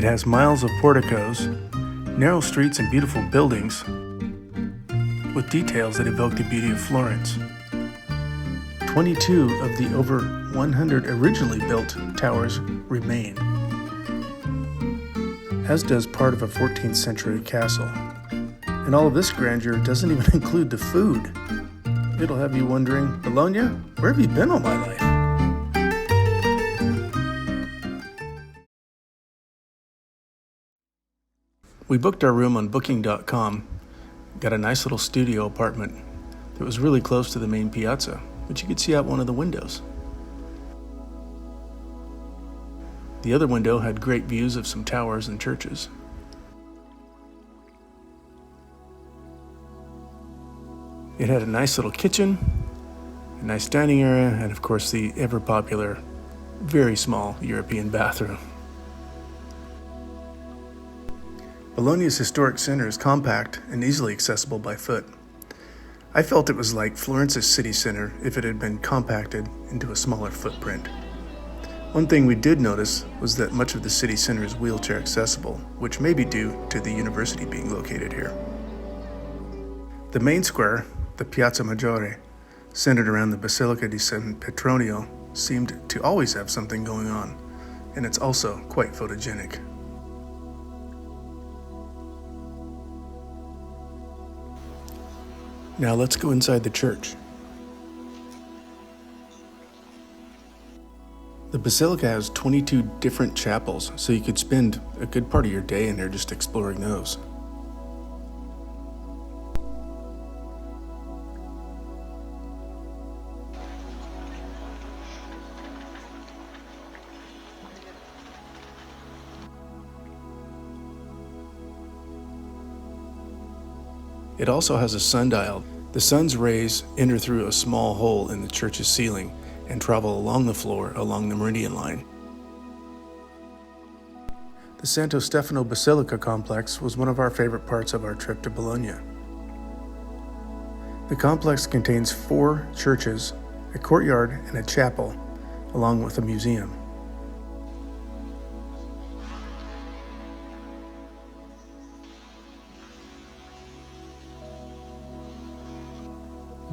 It has miles of porticos, narrow streets and beautiful buildings, with details that evoke the beauty of Florence. 22 of the over 100 originally built towers remain, as does part of a 14th century castle. And all of this grandeur doesn't even include the food. It'll have you wondering, Bologna, where have you been all my life? We booked our room on booking.com, got a nice little studio apartment that was really close to the main piazza, but you could see out one of the windows. The other window had great views of some towers and churches. It had a nice little kitchen, a nice dining area, and of course the ever-popular, very small European bathroom. Bologna's historic center is compact and easily accessible by foot. I felt it was like Florence's city center if it had been compacted into a smaller footprint. One thing we did notice was that much of the city center is wheelchair accessible, which may be due to the university being located here. The main square, the Piazza Maggiore, centered around the Basilica di San Petronio, seemed to always have something going on, and it's also quite photogenic. Now let's go inside the church. The Basilica has 22 different chapels, so you could spend a good part of your day in there just exploring those. It also has a sundial. The sun's rays enter through a small hole in the church's ceiling and travel along the floor along the meridian line. The Santo Stefano Basilica complex was one of our favorite parts of our trip to Bologna. The complex contains 4 churches, a courtyard, and a chapel, along with a museum.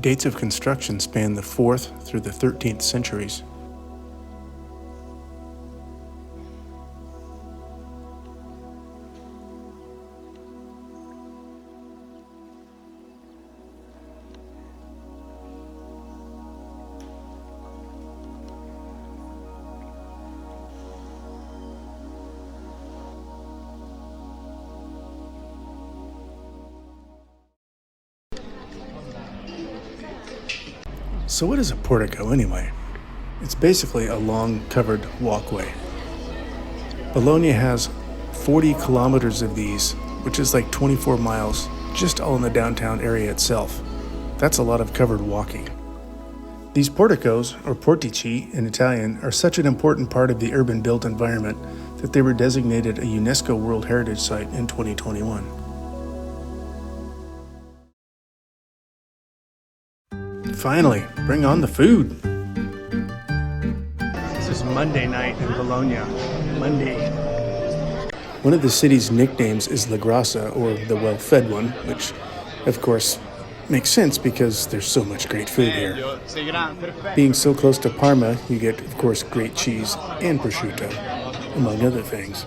Dates of construction span the 4th through the 13th centuries. So what is a portico anyway? It's basically a long covered walkway. Bologna has 40 kilometers of these, which is like 24 miles, just all in the downtown area itself. That's a lot of covered walking. These porticos, or portici in Italian, are such an important part of the urban built environment that they were designated a UNESCO World Heritage Site in 2021. Finally, bring on the food. This is Monday night in Bologna. Monday. One of the city's nicknames is La Grassa, or the well-fed one, which, of course, makes sense because there's so much great food here. Being so close to Parma, you get, of course, great cheese and prosciutto, among other things.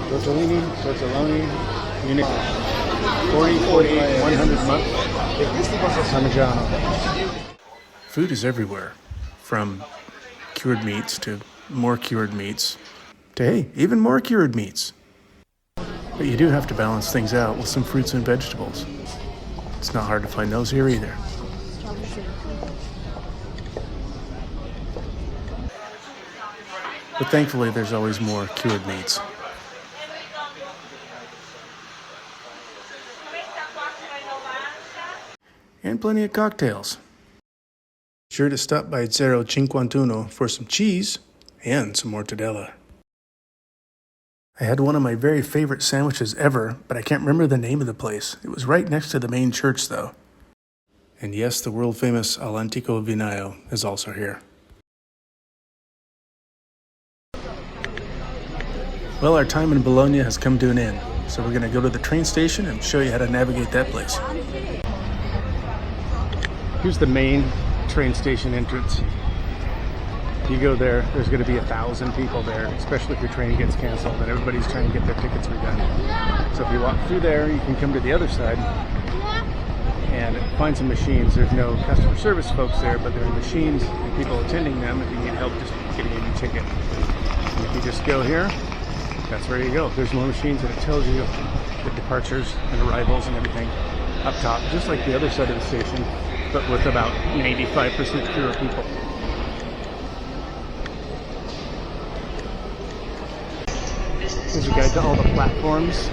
Tortellini, unique. 40, 100 month. Parmigiano. Food is everywhere, from cured meats to more cured meats to, hey, even more cured meats. But you do have to balance things out with some fruits and vegetables. It's not hard to find those here either. But thankfully, there's always more cured meats. And plenty of cocktails. Sure to stop by 051 for some cheese and some mortadella. I had one of my very favorite sandwiches ever, but I can't remember the name of the place. It was right next to the main church, though. And yes, the world-famous All'Antico Vinaio is also here. Well, our time in Bologna has come to an end, so we're going to go to the train station and show you how to navigate that place. Here's the main train station entrance. If you go there, there's going to be 1,000 people there, especially if your train gets canceled and everybody's trying to get their tickets redone. So if you walk through there, you can come to the other side and find some machines. There's no customer service folks there, but there are machines and people attending them if you need help just getting a new ticket. And if you just go here, that's where you go. There's more machines and it tells you the departures and arrivals and everything up top, just like the other side of the station, but with about 95% fewer people. There's a guide to all the platforms.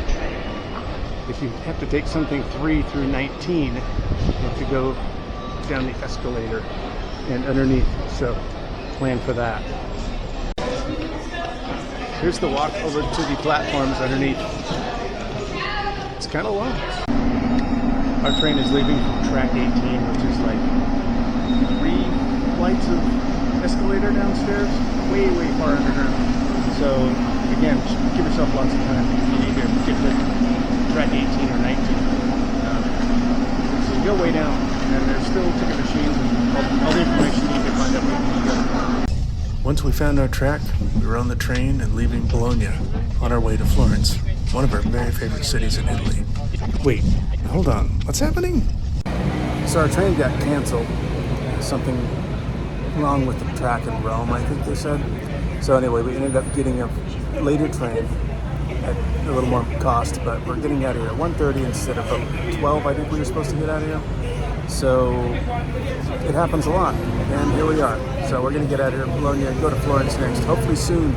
If you have to take something 3 through 19, you have to go down the escalator and underneath, so plan for that. Here's the walk over to the platforms underneath. It's kind of long. Our train is leaving from track 18, which is like 3 flights of escalator downstairs, way far underground. So again, give yourself lots of time. You need to get to track 18 or 19. So you go way down, and there's still ticket machines and all the information you need to find out where you need to go. Once we found our track, we were on the train and leaving Bologna on our way to Florence, one of our very favorite cities in Italy. Wait, hold on, what's happening? So our train got canceled. Something wrong with the track in Rome, I think they said. So anyway, we ended up getting a later train at a little more cost, but we're getting out of here at 1:30 instead of 12, I think we were supposed to get out of here. So it happens a lot, and here we are. So we're going to get out of here in Bologna and go to Florence next, hopefully soon.